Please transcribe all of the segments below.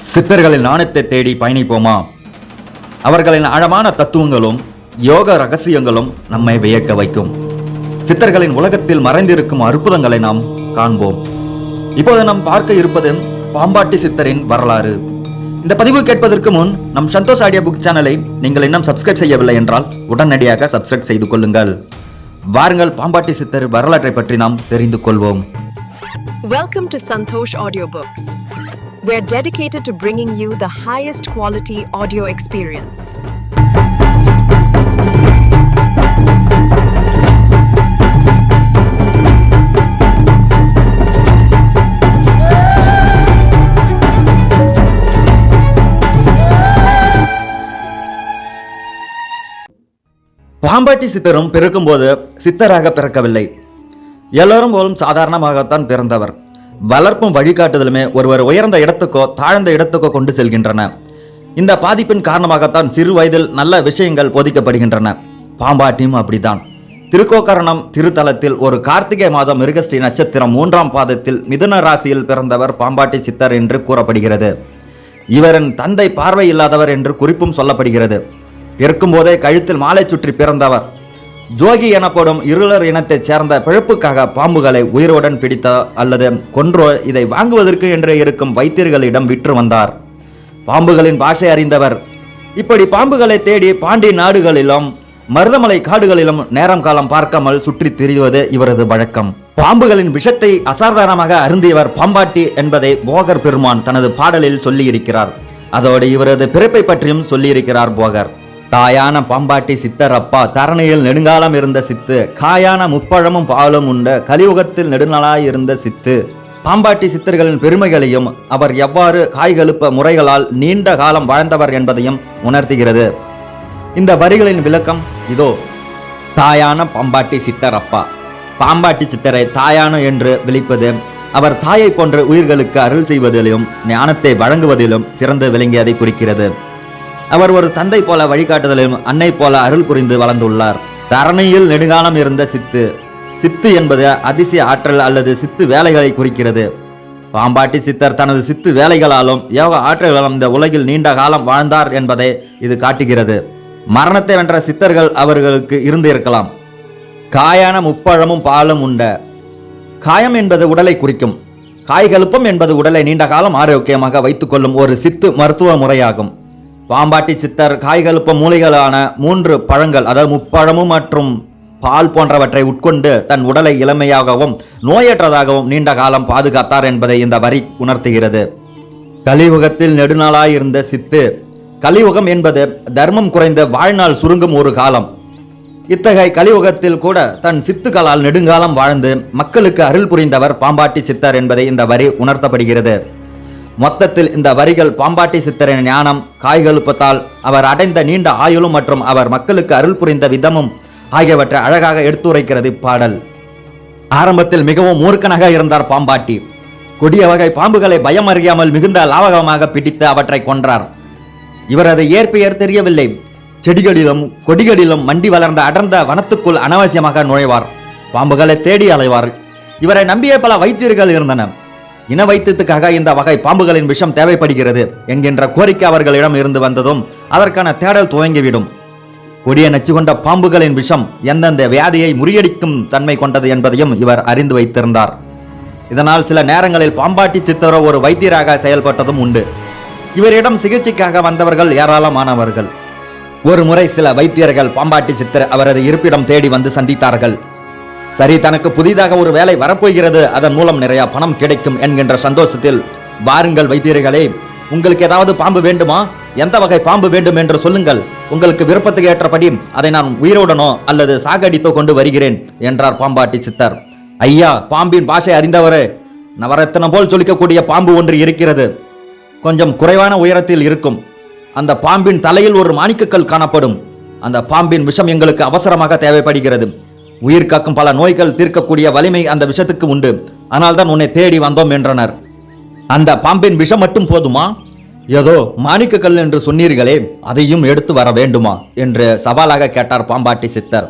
சித்தர்களின் ஞானத்தை தேடி பயணிப்போமா? அவர்களின் ஆழமான தத்துவங்களும் யோக ரகசியங்களும் நம்மை வியக்க வைக்கும். சித்தர்களின் உலகத்தில் மறைந்திருக்கும் அற்புதங்களை நாம் காண்போம். இப்போது நாம் பார்க்க இருப்பது பாம்பாட்டி சித்தரின் வரலாறு. இந்த பதிவு கேட்பதற்கு முன் நம் சந்தோஷ் ஆடியோ புக் சேனலை நீங்கள் இன்னும் சப்ஸ்கிரைப் செய்யவில்லை என்றால் உடனடியாக சப்ஸ்கிரைப் செய்து கொள்ளுங்கள். வாருங்கள், பாம்பாட்டி சித்தர் வரலாற்றை பற்றி நாம் தெரிந்து கொள்வோம். Welcome to Santhosh Audiobooks. We're dedicated to bringing you the highest quality audio experience. பாம்பாட்டி சித்தரும் பிறக்கும்போது சித்தராக பிறக்கவில்லை. எல்லோரும் போலும் சாதாரணமாகத்தான் பிறந்தவர். வளர்ப்பும் வழிகாட்டுதலுமே ஒருவர் உயர்ந்த இடத்துக்கோ தாழ்ந்த இடத்துக்கோ கொண்டு செல்கின்றன. இந்த பாதிப்பின் காரணமாகத்தான் சிறு வயதில் நல்ல விஷயங்கள் போதிக்கப்படுகின்றன. பாம்பாட்டியும் அப்படித்தான். திருக்கோக்கரணம் திருத்தலத்தில் ஒரு கார்த்திகை மாதம் மிருகஸ்ரீ நட்சத்திரம் 3ஆம் பாதத்தில் மிதுன ராசியில் பிறந்தவர் பாம்பாட்டி சித்தர் என்று கூறப்படுகிறது. இவரின் தந்தை பார்வை இல்லாதவர் என்று குறிப்பும் சொல்லப்படுகிறது. பிறக்கும்போதே கழுத்தில் மாலை சுற்றி பிறந்தவர். ஜோகி எனப்படும் இருளர் இனத்தைச் சேர்ந்த பிழைப்புக்காக பாம்புகளை உயிருடன் பிடித்த அல்லது கொன்றோ இதை வாங்குவதற்கு என்று இருக்கும் வைத்தியர்களிடம் விற்று வந்தார். பாம்புகளின் பாஷை அறிந்தவர். இப்படி பாம்புகளை தேடி பாண்டிய நாடுகளிலும் மருதமலை காடுகளிலும் நேரம் காலம் பார்க்காமல் சுற்றி திரிவது இவரது வழக்கம். பாம்புகளின் விஷத்தை அசாதாரணமாக அருந்தியவர் பாம்பாட்டி என்பதை போகர் பெருமான் தனது பாடலில் சொல்லியிருக்கிறார். அதோடு இவரது பிறப்பை பற்றியும் சொல்லியிருக்கிறார் போகர். தாயான பாம்பாட்டி சித்தர் அப்பா தரணியில் நெடுங்காலம் இருந்த சித்து, காயான முப்பழமும் பாலும் உண்ட கலியுகத்தில் நெடுநாளாய் இருந்த சித்து. பாம்பாட்டி சித்தர்களின் பெருமைகளையும் அவர் எவ்வாறு காய்கழுப்ப முறைகளால் நீண்ட காலம் வாழ்ந்தவர் என்பதையும் உணர்த்துகிறது. இந்த வரிகளின் விளக்கம் இதோ. தாயான பாம்பாட்டி சித்தர் அப்பா. பாம்பாட்டி சித்தரை தாயான என்று விളിப்பது அவர் தாயை போன்ற உயிர்களுக்கு அருள் செய்வதிலும் ஞானத்தை வழங்குவதிலும் சிறந்து விளங்கியதை குறிக்கிறது. அவர் ஒரு தந்தை போல வழிகாட்டுதலிலும் அன்னை போல அருள் புரிந்து வளர்ந்துள்ளார். தரணியில் நெடுங்காலம் இருந்த சித்து. சித்து என்பது அதிசய ஆற்றல் அல்லது சித்து வேலைகளை குறிக்கிறது. பாம்பாட்டி சித்தர் தனது சித்து வேலைகளாலும் யோக ஆற்றல்களாலும் இந்த உலகில் நீண்ட காலம் வாழ்ந்தார் என்பதை இது காட்டுகிறது. மரணத்தை வென்ற சித்தர்கள் அவர்களுக்கு இருந்து இருக்கலாம். காயான முப்பழமும் பாலும் உண்ட. காயம் என்பது உடலை குறிக்கும். காய்கழுப்பம் என்பது உடலை நீண்ட காலம் ஆரோக்கியமாக வைத்துக்கொள்ளும் ஒரு சித்து மருத்துவ முறையாகும். பாம்பாட்டி சித்தர் காய்கழுப்ப மூலிகளான 3 பழங்கள், அதாவது முப்பழமும் மற்றும் பால் போன்றவற்றை உட்கொண்டு தன் உடலை இளமையாகவும் நோயற்றதாகவும் நீண்ட காலம் பாதுகாத்தார் என்பதை இந்த வரி உணர்த்துகிறது. கலியுகத்தில் நெடுநாளாயிருந்த சித்து. கலியுகம் என்பது தர்மம் குறைந்த வாழ்நாள் சுருங்கும் ஒரு காலம். இத்தகைய கலியுகத்தில் கூட தன் சித்துக்களால் நெடுங்காலம் வாழ்ந்து மக்களுக்கு அருள் புரிந்தவர் பாம்பாட்டி சித்தர் என்பதை இந்த வரி உணர்த்தப்படுகிறது. மொத்தத்தில் இந்த வரிகள் பாம்பாட்டி சித்தரின் ஞானம், காய்கழுப்பத்தால் அவர் அடைந்த நீண்ட ஆயுளும் மற்றும் அவர் மக்களுக்கு அருள் புரிந்த விதமும் ஆகியவற்றை அழகாக எடுத்துரைக்கிறது இப்பாடல். ஆரம்பத்தில் மிகவும் மூர்க்கனாக இருந்தார் பாம்பாட்டி. கொடிய வகை பாம்புகளை பயம் அறியாமல் மிகுந்த லாவகமாக பிடித்து அவற்றை கொன்றார். இவரது இயற்பெயர் தெரியவில்லை. செடிகளிலும் கொடிகளிலும் மண்டி வளர்ந்த அடர்ந்த வனத்துக்குள் அனாவசியமாக நுழைவார். பாம்புகளை தேடி அலைவார். இவரை நம்பிய பல வைத்தியர்கள் இருந்தனர். இன வைத்தியத்துக்காக இந்த வகை பாம்புகளின் விஷம் தேவைப்படுகிறது என்கின்ற கோரிக்கை அவர்களிடம் இருந்து வந்ததும் அதற்கான தேடல் துவங்கிவிடும். கொடிய நச்சு கொண்ட பாம்புகளின் விஷம் எந்தெந்த வியாதியை முறியடிக்கும் தன்மை கொண்டது என்பதையும் இவர் அறிந்து வைத்திருந்தார். இதனால் சில நேரங்களில் பாம்பாட்டி சித்தரோ ஒரு வைத்தியராக செயல்பட்டதும் உண்டு. இவரிடம் சிகிச்சைக்காக வந்தவர்கள் ஏராளமானவர்கள். ஒரு முறை சில வைத்தியர்கள் பாம்பாட்டி சித்தர் அவரது இருப்பிடம் தேடி வந்து சந்தித்தார்கள். சரி, தனக்கு புதிதாக ஒரு வேலை வரப்போகிறது, அதன் மூலம் நிறைய பணம் கிடைக்கும் என்கின்ற சந்தோஷத்தில், வாருங்கள் வைத்தியர்களே, உங்களுக்கு ஏதாவது பாம்பு வேண்டுமா? எந்த வகை பாம்பு வேண்டும் என்று சொல்லுங்கள். உங்களுக்கு விருப்பத்துக்கு ஏற்றபடி அதை நான் உயிரோடனோ அல்லது சாகடித்தோ கொண்டு வருகிறேன் என்றார் பாம்பாட்டி சித்தர். ஐயா, பாம்பின் பாஷை அறிந்தவரே, நவரத்தினம் போல் சொல்லிக்கக்கூடிய பாம்பு ஒன்று இருக்கிறது. கொஞ்சம் குறைவான உயரத்தில் இருக்கும். அந்த பாம்பின் தலையில் ஒரு மாணிக்கக்கல் காணப்படும். அந்த பாம்பின் விஷம் எங்களுக்கு அவசரமாக தேவைப்படுகிறது. உயிர் காக்கும் பல நோய்கள் தீர்க்கக்கூடிய வலிமை அந்த விஷத்துக்கு உண்டு. ஆனால் தான் உன்னை தேடி வந்தோம் என்றனர். அந்த பாம்பின் விஷம் மட்டும் போதுமா? ஏதோ மாணிக்கக்கல் என்று சொன்னீர்களே, அதையும் எடுத்து வர வேண்டுமா என்று சவாலாக கேட்டார் பாம்பாட்டி சித்தர்.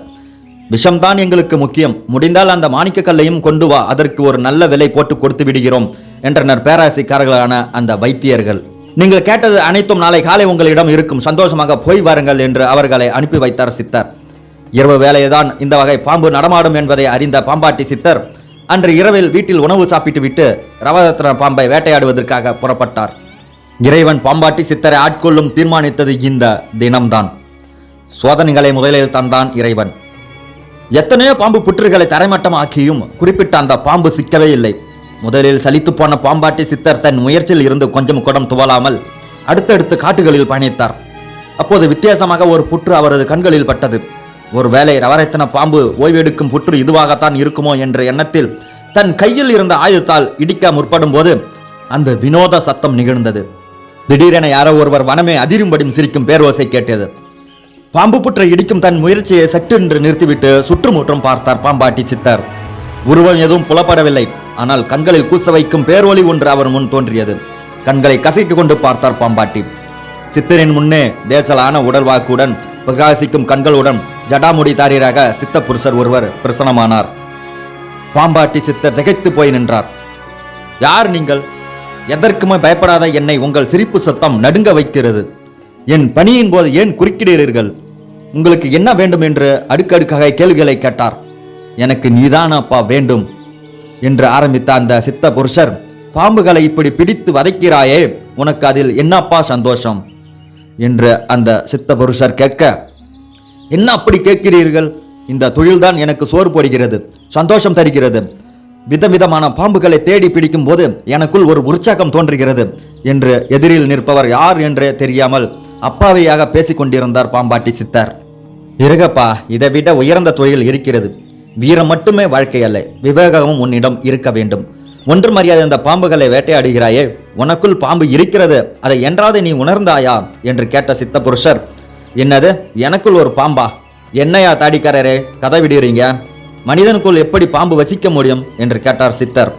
விஷம்தான் எங்களுக்கு முக்கியம். முடிந்தால் அந்த மாணிக்கக்கல்லையும் கொண்டு வா, அதற்கு ஒரு நல்ல விலை போட்டு கொடுத்து விடுகிறோம் என்றனர் பேராசைக்காரர்களான அந்த வைத்தியர்கள். நீங்கள் கேட்டது அனைத்தும் நாளை காலை உங்களிடம் இருக்கும், சந்தோஷமாக போய் வாருங்கள் என்று அவர்களை அனுப்பி வைத்தார் சித்தர். இரவு வேளையேதான் இந்த வகை பாம்பு நடமாடும் என்பதை அறிந்த பாம்பாட்டி சித்தர் அன்று இரவில் வீட்டில் உணவு சாப்பிட்டு விட்டு ரவரத்ன பாம்பை வேட்டையாடுவதற்காக புறப்பட்டார். இறைவன் பாம்பாட்டி சித்தரை ஆட்கொள்ளும் தீர்மானித்தது இந்த தினம்தான். சோதனைகளை முதலில் தந்தான் இறைவன். எத்தனையோ பாம்பு புற்றுகளை தரைமட்டமாக்கியும் குறிப்பிட்ட அந்த பாம்பு சிக்கவே இல்லை. முதலில் சலித்து போன பாம்பாட்டி சித்தர் தன் முயற்சியில் இருந்து கொஞ்சம் குடம் துவலாமல் அடுத்தடுத்து காட்டுகளில் பயணித்தார். அப்போது வித்தியாசமாக ஒரு புற்று அவரது கண்களில் பட்டது. ஒருவேளை ரவரத்தின பாம்பு ஓய்வெடுக்கும் புற்று இதுவாகத்தான் இருக்குமோ என்ற எண்ணத்தில் தன் கையில் இருந்த ஆயுதத்தால் இடிக்க முற்படும் போது அந்த வினோத சத்தம் நிகழ்ந்தது. திடீரென யாரோ ஒருவர் வனமே அதிரும்படி சிரிக்கும் பேரோசை கேட்டது. பாம்பு புற்றை இடிக்கும் தன் முயற்சியை சட்டென்று நிறுத்திவிட்டு சுற்றுமுற்றும் பார்த்தார் பாம்பாட்டி சித்தர். உருவம் எதுவும் புலப்படவில்லை. ஆனால் கண்களில் கூச வைக்கும் பேரொலி ஒன்று அவர் முன் தோன்றியது. கண்களை கசைத்துக் கொண்டு பார்த்தார் பாம்பாட்டி. சித்தரின் முன்னே தேசலான உடல்வாக்குடன் பிரகாசிக்கும் கண்களுடன் ஜடாமுடி தாரியராக சித்த புருஷர் ஒருவர் பிரசனமானார். பாம்பாட்டி சித்தர் திகைத்து போய் நின்றார். யார் நீங்கள்? எதற்குமே பயப்படாத என்னை உங்கள் சிரிப்பு சத்தம் நடுங்க வைக்கிறது. என் பணியின் போது ஏன் குறுக்கிடுகிறீர்கள்? உங்களுக்கு என்ன வேண்டும் என்று அடுக்கடுக்காக கேள்விகளை கேட்டார். எனக்கு நீதானப்பா வேண்டும் என்று ஆரம்பித்த அந்த சித்த புருஷர், பாம்புகளை இப்படி பிடித்து வதைக்கிறாயே, உனக்கு அதில் என்னப்பா சந்தோஷம் என்று அந்த சித்த புருஷர் கேட்க, என்ன அப்படி கேட்கிறீர்கள்? இந்த தொழில்தான் எனக்கு சோறு போடுகிறது, சந்தோஷம் தருகிறது. விதவிதமான பாம்புகளை தேடி பிடிக்கும் போது எனக்குள் ஒரு உற்சாகம் தோன்றுகிறது என்று எதிரில் நிற்பவர் யார் என்றே தெரியாமல் அப்பாவையாக பேசிக்கொண்டிருந்தார் பாம்பாட்டி சித்தர். இருகப்பா, இதை விட உயர்ந்த தொழில் இருக்கிறது. வீரம் மட்டுமே வாழ்க்கை அல்ல, விவேகமும் உன்னிடம் இருக்க வேண்டும். ஒன்று மரியாதை அந்த பாம்புகளை வேட்டையாடுகிறாயே, உனக்குள் பாம்பு இருக்கிறது, அதை என்றாவது நீ உணர்ந்தாயா என்று கேட்ட சித்த புருஷர், என்னது எனக்குள் ஒரு பாம்பா? என்னையா தாடிக்காரரே கதை விடுறீங்க? மனிதனுக்குள் எப்படி பாம்பு வசிக்க முடியும் என்று கேட்டார் சித்தர்.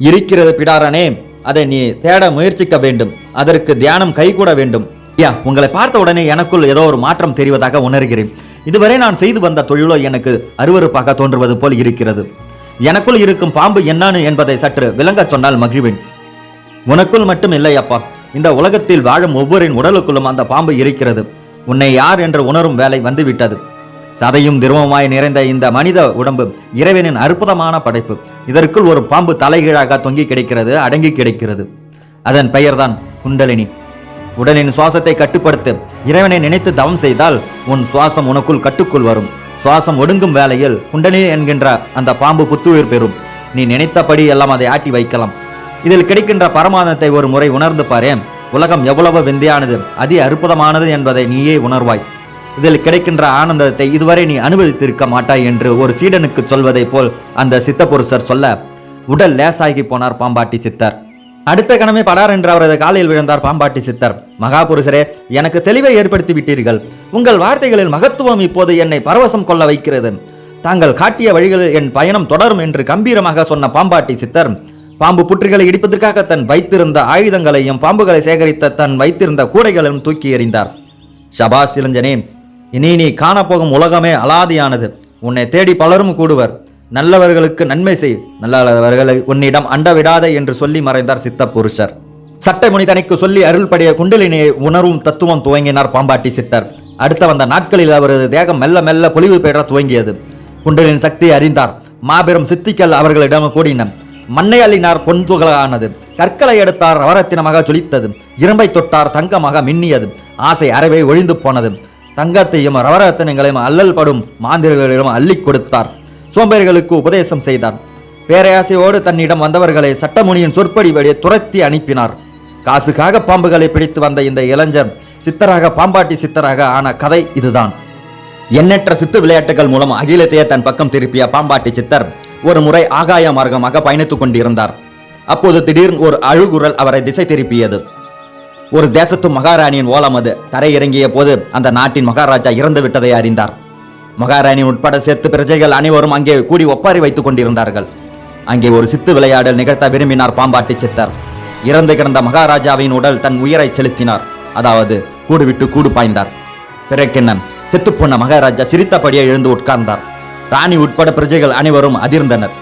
இருக்கிறது பிடாரனே, அதை நீ தேட முயற்சிக்க வேண்டும், அதற்கு தியானம் கைகூட வேண்டும். ஐயா, உங்களை பார்த்த உடனே எனக்குள் ஏதோ ஒரு மாற்றம் தெரிவதாக உணர்கிறேன். இதுவரை நான் செய்து வந்த தொழிலோ எனக்கு அருவருப்பாக தோன்றுவது போல் இருக்கிறது. எனக்குள் இருக்கும் பாம்பு என்னன்னு என்பதை சற்று விளங்க சொன்னால் மகிழ்வேன். உனக்குள் மட்டும் இல்லை அப்பா, இந்த உலகத்தில் வாழும் ஒவ்வொருவரின் உடலுக்குள்ளும் அந்த பாம்பு இருக்கிறது. உன்னை யார் என்று உணரும் வேலை வந்துவிட்டது. சதையும் திரவமாய் நிறைந்த இந்த மனித உடம்பு இறைவனின் அற்புதமான படைப்பு. இதற்குள் ஒரு பாம்பு தலைகீழாக தொங்கி கிடைக்கிறது, அடங்கி கிடைக்கிறது. அதன் பெயர்தான் குண்டலினி. உடலின் சுவாசத்தை கட்டுப்படுத்த இறைவனை நினைத்து தவம் செய்தால் உன் சுவாசம் உனக்குள் கட்டுக்குள் வரும். சுவாசம் ஒடுங்கும் வேளையில் குண்டலினி என்கின்ற அந்த பாம்பு புத்துயிர் பெறும். நீ நினைத்தபடி எல்லாம் அதை ஆட்டி வைக்கலாம். இதில் கிடைக்கின்ற பரமானத்தை ஒரு முறை உணர்ந்து பாரு. உலகம் எவ்வளவு விந்தையானது, அதி அற்புதமானது என்பதை நீயே உணர்வாய். இதில் கிடைக்கின்ற ஆனந்தத்தை இதுவரை நீ அனுபவித்திருக்க மாட்டாய் என்று ஒரு சீடனுக்கு சொல்வதை போல் அந்த சித்த புருஷர் சொல்ல உடல் லேசாகி போனார் பாம்பாட்டி சித்தர். அடுத்த கணமே படார் என்று அவரது காலில் விழுந்தார் பாம்பாட்டி சித்தர். மகாபுருஷரே, எனக்கு தெளிவை ஏற்படுத்தி விட்டீர்கள். உங்கள் வார்த்தைகளில் மகத்துவம் இப்போது என்னை பரவசம் கொள்ள வைக்கிறது. தாங்கள் காட்டிய வழிகளில் என் பயணம் தொடரும் என்று கம்பீரமாக சொன்ன பாம்பாட்டி சித்தர் பாம்பு புற்றுகளை இடிப்பதற்காக தன் வைத்திருந்த ஆயுதங்களையும் பாம்புகளை சேகரித்த தன் வைத்திருந்த கூடைகளையும் தூக்கி எறிந்தார். ஷபாஸ் இளைஞனே, இனி நீ காணப்போகும் உலகமே அலாதியானது. உன்னை தேடி பலரும் கூடுவர். நல்லவர்களுக்கு நன்மை செய், நல்லவர்களை உன்னிடம் அண்ட விடாதே என்று சொல்லி மறைந்தார் சித்த புருஷர். சட்டை முனிதனைக்கு சொல்லி அருள்படைய குண்டலினியை உணர்வும் தத்துவம் துவங்கினார் பாம்பாட்டி சித்தர். அடுத்த வந்த நாட்களில் அவரது தேகம் மெல்ல மெல்ல பொலிவு பெற துவங்கியது. குண்டலின் சக்தியை அறிந்தார். மாபெரும் சித்திகள் அவர்களிடம் கூடின. மண்ணை அள்ளினார், பொன் துகளானது. கற்களை எடுத்தார், ரவரத்தினமாக ஜொலித்தது. இரும்பை தொட்டார், தங்கமாக மின்னியது. ஆசை அறவே ஒழிந்து போனது. தங்கத்தையும் ரவரத்தினங்களையும் அல்லல் படும் மாந்திரிகளிடம் அள்ளி கொடுத்தார். சோம்பேறிகளுக்கு உபதேசம் செய்தார். பேரையாசையோடு தன்னிடம் வந்தவர்களை சட்டமுனியின் சொற்படி துரத்தி அனுப்பினார். காசுக்காக பாம்புகளை பிடித்து வந்த இந்த இளைஞர் சித்தராக, பாம்பாட்டி சித்தராக ஆன கதை இதுதான். எண்ணற்ற சித்து விளையாட்டுகள் மூலம் அகிலத்தையே தன் பக்கம் திருப்பிய பாம்பாட்டி சித்தர் ஒரு முறை ஆகாய மார்க்கமாக பயணித்துக் கொண்டிருந்தார். அப்போது திடீர்னு ஒரு அழுகுரல் அவரை திசை திருப்பியது. ஒரு தேசத்து மகாராணியின் ஓலம் அது. தரையிறங்கிய போது அந்த நாட்டின் மகாராஜா இறந்து விட்டதை அறிந்தார். மகாராணி உட்பட சேர்த்து பிரஜைகள் அனைவரும் அங்கே கூடி ஒப்பாரி வைத்துக் கொண்டிருந்தார்கள். அங்கே ஒரு சித்து விளையாடல் நிகழ்த்த விரும்பினார் பாம்பாட்டி சித்தர். இறந்து கிடந்த மகாராஜாவின் உடல் தன் உயிரை செலுத்தினார். அதாவது கூடு விட்டு கூடு பாய்ந்தார். பிறக்கென்ன, செத்துப்போன மகாராஜா சிரித்தபடியே எழுந்து உட்கார்ந்தார். ராணி உட்பட பிரஜைகள் அனைவரும் அதிர்ந்தனர்.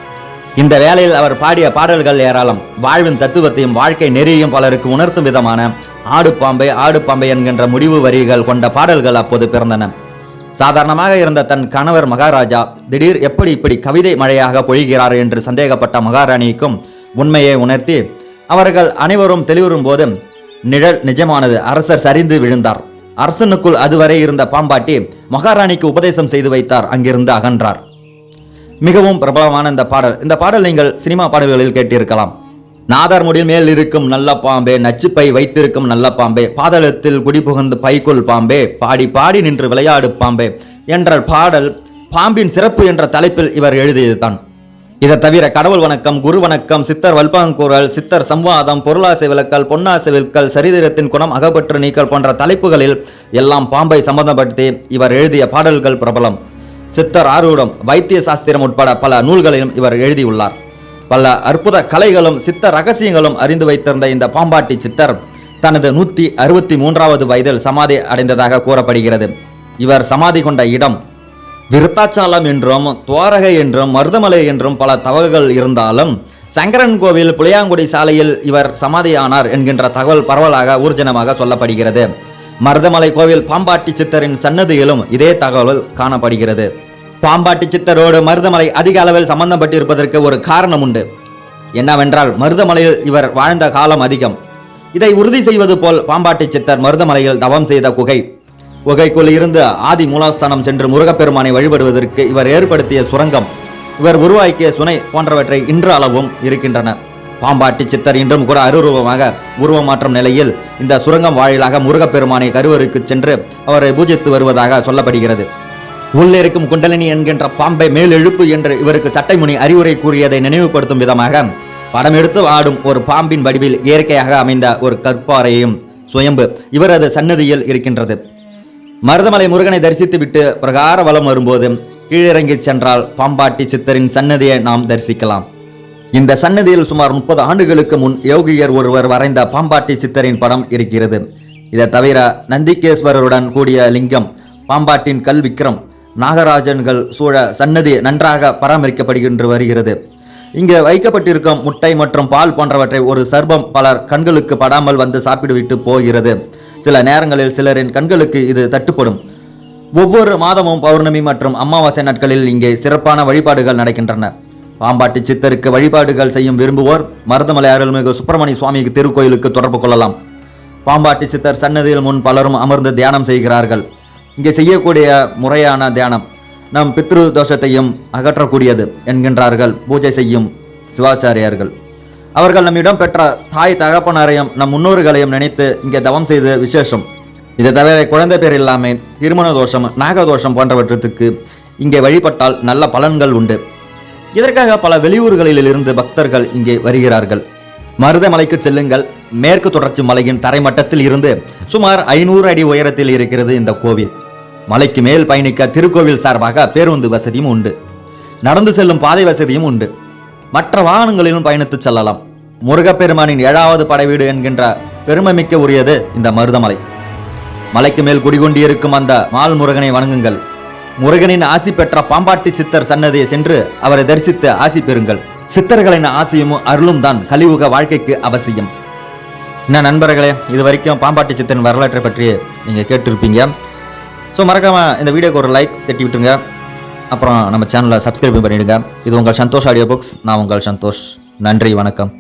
இந்த வேளையில் அவர் பாடிய பாடல்கள் ஏராளம். வாழ்வின் தத்துவத்தையும் வாழ்க்கை நெறியையும் பலருக்கு உணர்த்தும் விதமான ஆடு பாம்பே என்கின்ற முடிவு வரிகள் கொண்ட பாடல்கள் அப்போது பிறந்தன. சாதாரணமாக இருந்த தன் கணவர் மகாராஜா திடீர் எப்படி இப்படி கவிதை மழையாக பொழிகிறார் என்று சந்தேகப்பட்ட மகாராணிக்கும் உண்மையை உணர்த்தி அவர்கள் அனைவரும் தெளிவுறும் போது நிழல் நிஜமானது. அரசர் சரிந்து விழுந்தார். அரசனுக்குள் அதுவரை இருந்த பாம்பாட்டி மகாராணிக்கு உபதேசம் செய்து வைத்தார். அங்கிருந்து அகன்றார். மிகவும் பிரபலமான இந்த பாடல் நீங்கள் சினிமா பாடல்களில் கேட்டிருக்கலாம். நாதர் முடில் மேல் இருக்கும் நல்ல பாம்பே, நச்சுப்பை வைத்திருக்கும் நல்ல பாம்பே, பாதளத்தில் குடிபுகுந்து பைக்குள் பாம்பே, பாடி பாடி நின்று விளையாடு பாம்பே என்ற பாடல் பாம்பின் சிறப்பு என்ற தலைப்பில் இவர் எழுதியதுதான். இதை தவிர கடவுள் வணக்கம், குரு வணக்கம், சித்தர் வல்பாங்கூறல், சித்தர் சம்வாதம், பொருளாசை விளக்கல், பொன்னாசை விளக்கல், சரித்திரத்தின் குணம் அகப்பற்று நீக்கல் போன்ற தலைப்புகளில் எல்லாம் பாம்பை சம்பந்தப்படுத்தி இவர் எழுதிய பாடல்கள் பிரபலம். சித்தர் ஆரூடம், வைத்திய சாஸ்திரம் உட்பட பல நூல்களையும் இவர் எழுதியுள்ளார். பல அற்புத கலைகளும் சித்த ரகசியங்களும் அறிந்து வைத்திருந்த இந்த பாம்பாட்டி சித்தர் தனது 163வது வயதில் சமாதி அடைந்ததாக கூறப்படுகிறது. இவர் சமாதி கொண்ட இடம் விருத்தாச்சாலம் என்றும் துவாரகை என்றும் மருதமலை என்றும் பல தகவல்கள் இருந்தாலும் சங்கரன் கோவில் புளியாங்குடி சாலையில் இவர் சமாதியானார் என்கின்ற தகவல் பரவலாக ஊர்ஜனமாக சொல்லப்படுகிறது. மருதமலை கோவில் பாம்பாட்டி சித்தரின் சன்னதியிலும் இதே தகவல் காணப்படுகிறது. பாம்பாட்டி சித்தரோடு மருதமலை அதிக அளவில் சம்பந்தப்பட்டிருப்பதற்கு ஒரு காரணம் உண்டு. என்னவென்றால் மருதமலையில் இவர் வாழ்ந்த காலம் அதிகம். இதை உறுதி செய்வது போல் பாம்பாட்டி சித்தர் மருதமலையில் தவம் செய்த குகைக்குள் இருந்து ஆதி மூலாஸ்தானம் சென்று முருகப்பெருமானை வழிபடுவதற்கு இவர் ஏற்படுத்திய சுரங்கம், இவர் உருவாக்கிய சுனை போன்றவற்றை இன்று அளவும் இருக்கின்றன. பாம்பாட்டி சித்தர் இன்றும் கூட அருரூபமாக உருவமாற்றும் நிலையில் இந்த சுரங்கம் வாயிலாக முருகப்பெருமானை கருவறைக்கு சென்று அவரை பூஜித்து வருவதாக சொல்லப்படுகிறது. உள்ளிருக்கும் குண்டலினி என்கின்ற பாம்பை மேலெழுப்பு என்று இவருக்கு சட்டைமுனி அறிவுரை கூறியதை நினைவுபடுத்தும் விதமாக படம் எடுத்து ஆடும் ஒரு பாம்பின் வடிவில் இயற்கையாக அமைந்த ஒரு கற்பாறையும் சுயம்பு இவரது சன்னதியில் இருக்கின்றது. மருதமலை முருகனை தரிசித்து விட்டு பிரகார வலம் வரும்போது கீழிறங்கி சென்றால் பாம்பாட்டி சித்தரின் சன்னதியை நாம் தரிசிக்கலாம். இந்த சன்னதியில் சுமார் 30 ஆண்டுகளுக்கு முன் யோகியர் ஒருவர் வரைந்த பாம்பாட்டி சித்தரின் படம் இருக்கிறது. இதை தவிர நந்திகேஸ்வரருடன் கூடிய லிங்கம், பாம்பாட்டின் கல் விக்ரம், நாகராஜன்கள் சூழ சன்னதி நன்றாக பராமரிக்கப்படுகின்ற வருகிறது. இங்கே வைக்கப்பட்டிருக்கும் முட்டை மற்றும் பால் போன்றவற்றை ஒரு சர்ப்பம் பலர் கண்களுக்கு படாமல் வந்து சாப்பிட்டுவிட்டு போகிறது. சில நேரங்களில் சிலரின் கண்களுக்கு இது தட்டுப்படும். ஒவ்வொரு மாதமும் பௌர்ணமி மற்றும் அமாவாசை நாட்களில் இங்கே சிறப்பான வழிபாடுகள் நடக்கின்றன. பாம்பாட்டி சித்தருக்கு வழிபாடுகள் செய்யும் விரும்புவோர் மருதமலை அருள்மிகு சுப்பிரமணிய சுவாமி திருக்கோயிலுக்கு தொடர்பு கொள்ளலாம். பாம்பாட்டி சித்தர் சன்னதியில் முன் பலரும் அமர்ந்து தியானம் செய்கிறார்கள். இங்கே செய்யக்கூடிய முறையான தியானம் நம் பித்ரு தோஷத்தையும் அகற்றக்கூடியது என்கின்றார்கள் பூஜை செய்யும் சிவாச்சாரியார்கள். அவர்கள் நம்மிடம் பெற்ற தாய் தகப்பனாரையும் நம் முன்னோர்களையும் நினைத்து இங்கே தவம் செய்த விசேஷம். இதை தவிர குழந்தை பேர் இல்லாமை, திருமண தோஷம், நாகதோஷம் போன்றவற்றுக்கு இங்கே வழிபட்டால் நல்ல பலன்கள் உண்டு. இதற்காக பல வெளியூர்களில் இருந்து பக்தர்கள் இங்கே வருகிறார்கள். மருதமலைக்கு செல்லுங்கள். மேற்கு தொடர்ச்சி மலையின் தரைமட்டத்தில் இருந்து சுமார் 500 அடி உயரத்தில் இருக்கிறது இந்த கோவில். மலைக்கு மேல் பயணிக்க திருக்கோவில் சார்பாக பேருந்து வசதியும் உண்டு. நடந்து செல்லும் பாதை வசதியும் உண்டு. மற்ற வாகனங்களிலும் பயணித்து செல்லலாம். முருகப்பெருமானின் 7வது படைவீடு என்கின்ற பெருமைமிக்க உரியது இந்த மருதமலை. மலைக்கு மேல் குடிகொண்டிருக்கும் அந்த மால் முருகனை வணங்குங்கள். முருகனின் ஆசி பெற்ற பாம்பாட்டி சித்தர் சன்னதியை சென்று அவரை தரிசித்து ஆசி பெறுங்கள். சித்தர்களின் ஆசையும் அருளும் தான் கலியுக வாழ்க்கைக்கு அவசியம். என்ன நண்பர்களே, இது வரைக்கும் பாம்பாட்டி சித்தரின் வரலாற்றை பற்றி நீங்கள் கேட்டிருப்பீங்க. ஸோ மறக்காமல் இந்த வீடியோக்கு ஒரு லைக் தட்டி விட்டுருங்க. அப்புறம் நம்ம சேனலை சப்ஸ்கிரைப் பண்ணிவிடுங்க. இது உங்கள் சந்தோஷ் ஆடியோ புக்ஸ். நான் உங்கள் சந்தோஷ். நன்றி, வணக்கம்.